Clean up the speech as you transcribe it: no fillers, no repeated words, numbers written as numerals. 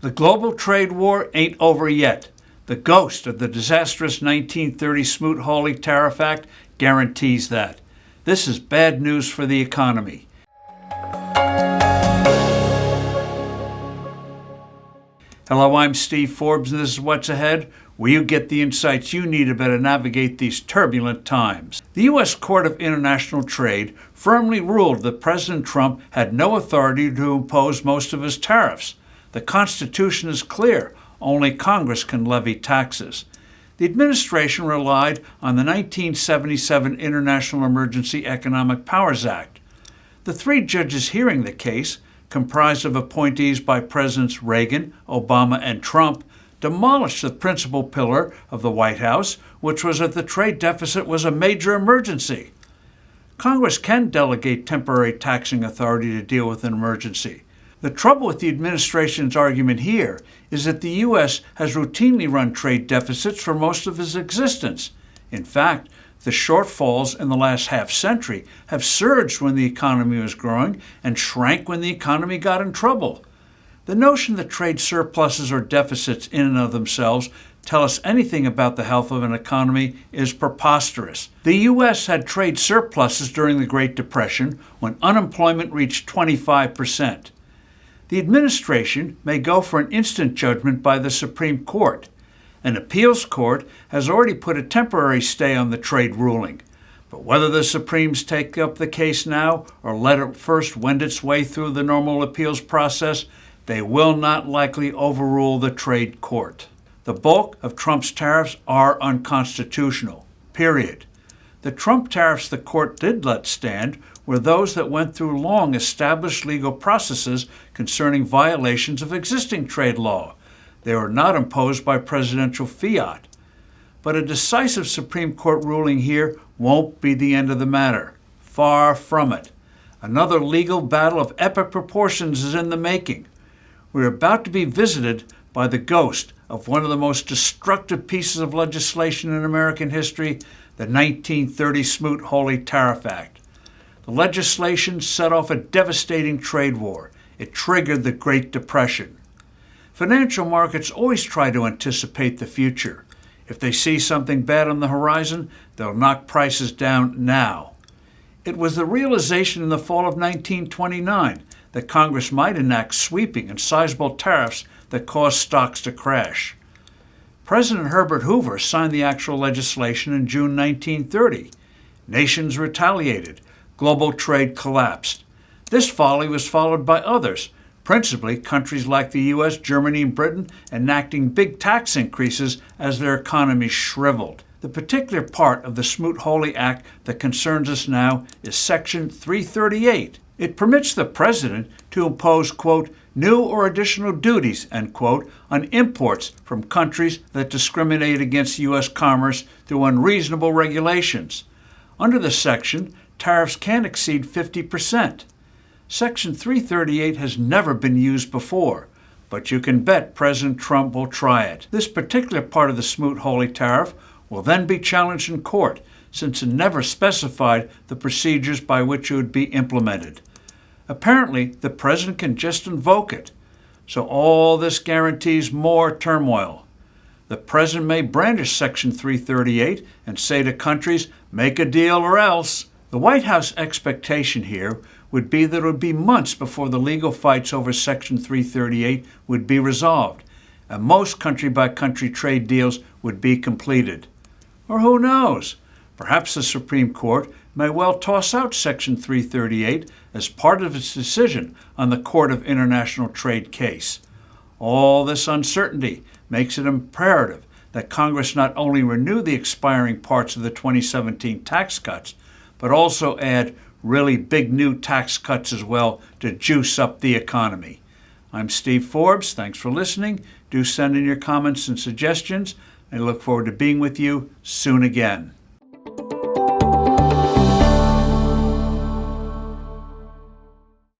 The global trade war ain't over yet. The ghost of the disastrous 1930 Smoot Hawley Tariff Act guarantees that. This is bad news for the economy. Hello, I'm Steve Forbes, and this is What's Ahead, where you get the insights you need to better navigate these turbulent times. The U.S. Court of International Trade firmly ruled that President Trump had no authority to impose most of his tariffs. The Constitution is clear. Only Congress can levy taxes. The administration relied on the 1977 International Emergency Economic Powers Act. The three judges hearing the case, comprised of appointees by Presidents Reagan, Obama, and Trump, demolished the principal pillar of the White House, which was that the trade deficit was a major emergency. Congress can delegate temporary taxing authority to deal with an emergency. The trouble with the administration's argument here is that the U.S. has routinely run trade deficits for most of its existence. In fact, the shortfalls in the last half-century have surged when the economy was growing and shrank when the economy got in trouble. The notion that trade surpluses or deficits in and of themselves tell us anything about the health of an economy is preposterous. The U.S. had trade surpluses during the Great Depression when unemployment reached 25%. The administration may go for an instant judgment by the Supreme Court. An appeals court has already put a temporary stay on the trade ruling. But whether the Supremes take up the case now or let it first wend its way through the normal appeals process, they will not likely overrule the trade court. The bulk of Trump's tariffs are unconstitutional, period. The Trump tariffs the court did let stand were those that went through long established legal processes concerning violations of existing trade law. They were not imposed by presidential fiat. But a decisive Supreme Court ruling here won't be the end of the matter. Far from it. Another legal battle of epic proportions is in the making. We're about to be visited by the ghost of one of the most destructive pieces of legislation in American history, the 1930 Smoot Hawley Tariff Act. The legislation set off a devastating trade war. It triggered the Great Depression. Financial markets always try to anticipate the future. If they see something bad on the horizon, they'll knock prices down now. It was the realization in the fall of 1929 that Congress might enact sweeping and sizable tariffs that caused stocks to crash. President Herbert Hoover signed the actual legislation in June 1930. Nations retaliated. Global trade collapsed. This folly was followed by others, principally countries like the U.S., Germany, and Britain, enacting big tax increases as their economies shriveled. The particular part of the Smoot Hawley Act that concerns us now is Section 338. It permits the president to impose, quote, new or additional duties, end quote, on imports from countries that discriminate against U.S. commerce through unreasonable regulations. Under the section, tariffs can exceed 50%. Section 338 has never been used before, but you can bet President Trump will try it. This particular part of the Smoot Hawley tariff will then be challenged in court, since it never specified the procedures by which it would be implemented. Apparently, the president can just invoke it. So all this guarantees more turmoil. The president may brandish Section 338 and say to countries, make a deal or else. The White House expectation here would be that it would be months before the legal fights over Section 338 would be resolved, and most country-by-country trade deals would be completed. Or who knows? Perhaps the Supreme Court may well toss out Section 338 as part of its decision on the Court of International Trade case. All this uncertainty makes it imperative that Congress not only renew the expiring parts of the 2017 tax cuts, but also add really big new tax cuts as well to juice up the economy. I'm Steve Forbes. Thanks for listening. Do send in your comments and suggestions. I look forward to being with you soon again.